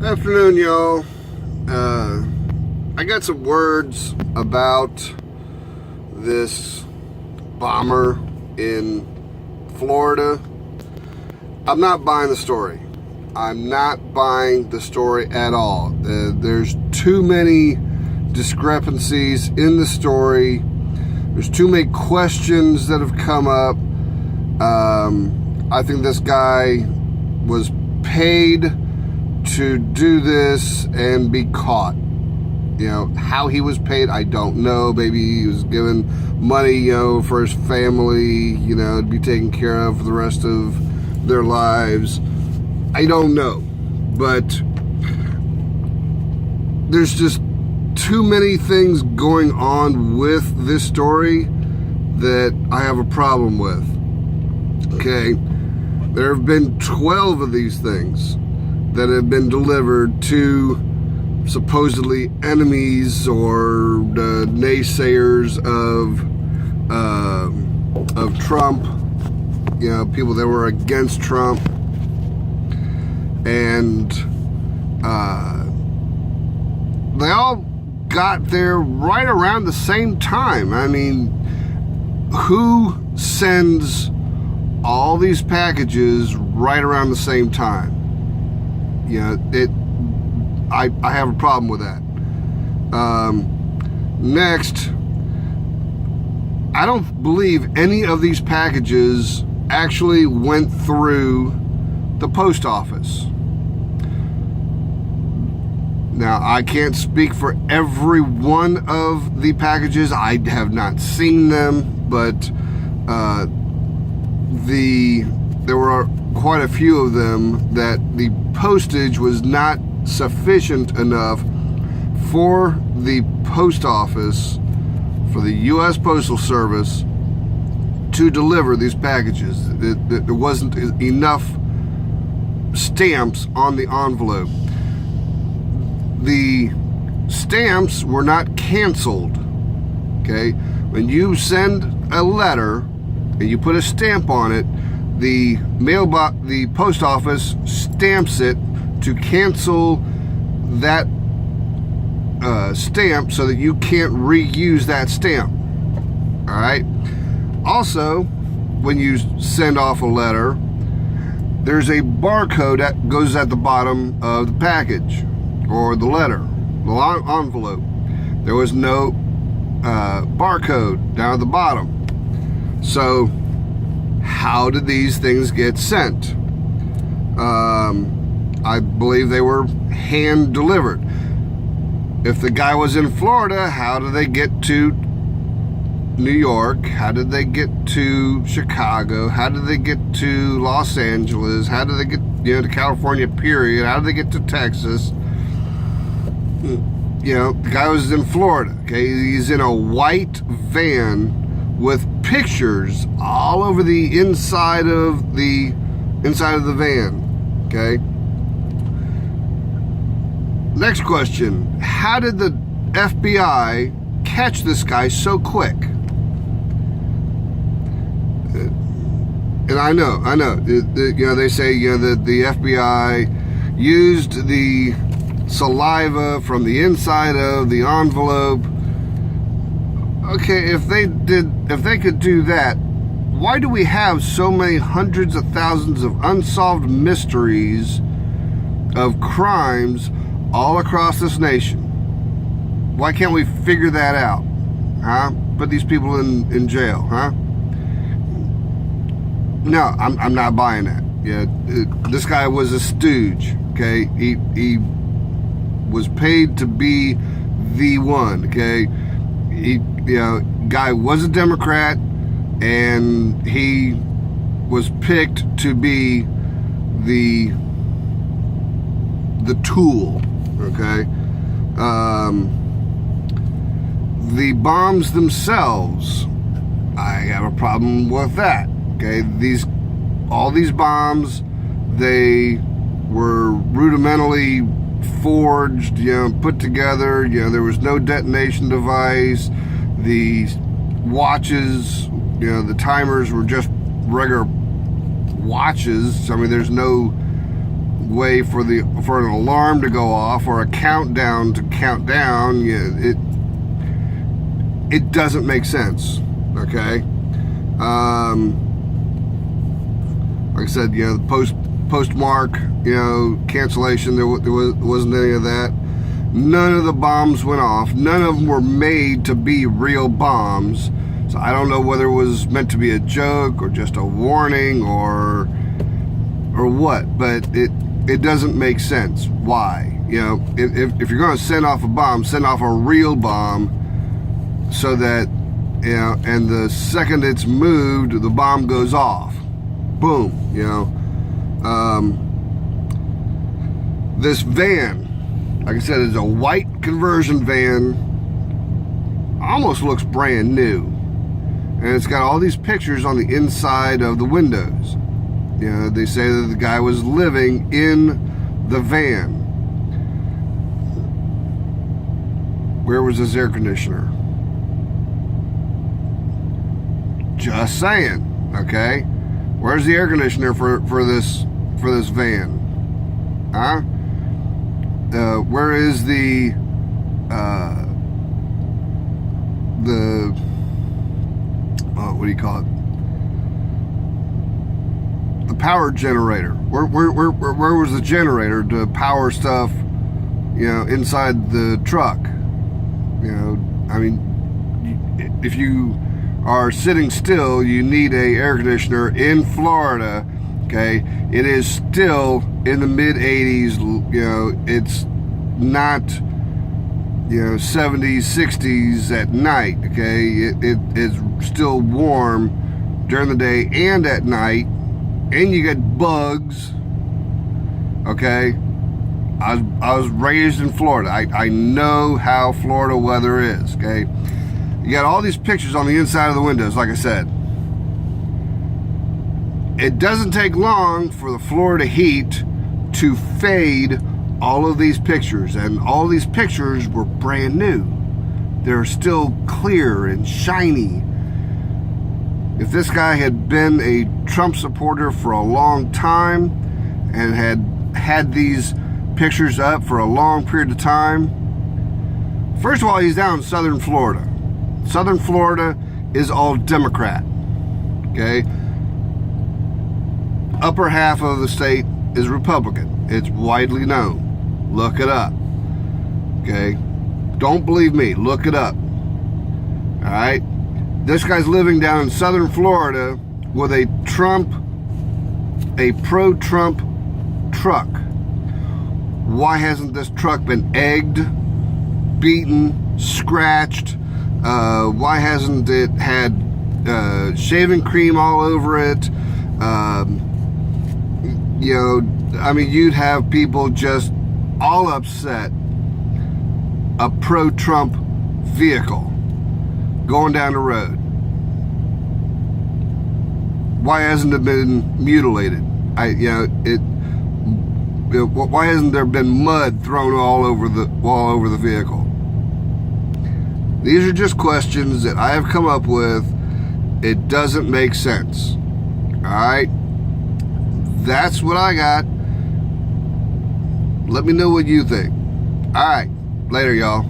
Afternoon, y'all. I got some words about this bomber in Florida. I'm not buying the story. I'm not buying the story at all. There's too many discrepancies in the story. There's too many questions that have come up. I think this guy was paid to do this and be caught. You know, how he was paid, I don't know. Maybe he was given money, for his family, to be taken care of for the rest of their lives. I don't know. But there's just too many things going on with this story that I have a problem with. Okay? There have been 12 of these things that have been delivered to supposedly enemies or naysayers of Trump, people that were against Trump, and they all got there right around the same time. I mean, who sends all these packages right around the same time? I have a problem with that. Next, I don't believe any of these packages actually went through the post office. Now, I can't speak for every one of the packages. I have not seen them, but there were quite a few of them that the postage was not sufficient enough for the post office, for the U.S. Postal Service, to deliver these packages. There wasn't enough stamps on the envelope. The stamps were not canceled. Okay? When you send a letter and you put a stamp on it, the post office stamps it to cancel that stamp so that you can't reuse that stamp. All right. Also, when you send off a letter, there's a barcode that goes at the bottom of the package or the letter, the envelope. There was no barcode down at the bottom. So how did these things get sent? I believe they were hand delivered. If the guy was in Florida, how did they get to New York? How did they get to Chicago? How did they get to Los Angeles? How did they get to California, period? How did they get to Texas? The guy was in Florida. Okay, he's in a white van with pictures all over the inside of the van. Okay. Next question. How did the FBI catch this guy so quick? And I know. They say that the FBI used the saliva from the inside of the envelope. Okay, if they could do that, why do we have so many hundreds of thousands of unsolved mysteries of crimes all across this nation? Why can't we figure that out? Huh? Put these people in jail, huh? No, I'm not buying that. This guy was a stooge. Okay, he was paid to be the one. Okay, guy was a Democrat, and he was picked to be the tool. Okay, the bombs themselves, I have a problem with that. Okay, all these bombs, they were rudimentarily forged, put together. There was no detonation device. The watches, the timers were just regular watches. I mean, there's no way for an alarm to go off or a countdown to count down. It doesn't make sense. Okay. Like I said, the postmark, cancellation. There wasn't any of that. None of the bombs went off. None of them were made to be real bombs. So I don't know whether it was meant to be a joke or just a warning or what, but it doesn't make sense. Why? If you're going to send off a bomb, send off a real bomb, so that and the second it's moved, the bomb goes off. Boom. This van, like I said, is a white conversion van. Almost looks brand new. And it's got all these pictures on the inside of the windows. They say that the guy was living in the van. Where was his air conditioner? Just saying, okay? Where's the air conditioner for this van? Huh? Where is the what do you call it? The power generator. Where was the generator to power stuff, inside the truck? I mean, if you are sitting still, you need a air conditioner in Florida. Okay, it is still in the mid 80s. It's not 70s, 60s at night. Okay, it is still warm during the day and at night, and you get bugs. Okay, I was raised in Florida. I know how Florida weather is. Okay, you got all these pictures on the inside of the windows. Like I said, it doesn't take long for the Florida heat to fade all of these pictures, and all these pictures were brand new. They're still clear and shiny. If this guy had been a Trump supporter for a long time and had these pictures up for a long period of time, first of all, he's down in southern Florida. Southern Florida is all Democrat. Okay? Upper half of the state is Republican. It's widely known. Look it up. Okay? Don't believe me. Look it up. Alright? This guy's living down in southern Florida with a pro-Trump truck. Why hasn't this truck been egged, beaten, scratched? Why hasn't it had shaving cream all over it? You'd have people just all upset. A pro-Trump vehicle going down the road. Why hasn't it been mutilated? Why hasn't there been mud thrown all over the vehicle? These are just questions that I have come up with. It doesn't make sense. Alright? That's what I got. Let me know what you think. Alright. Later, y'all.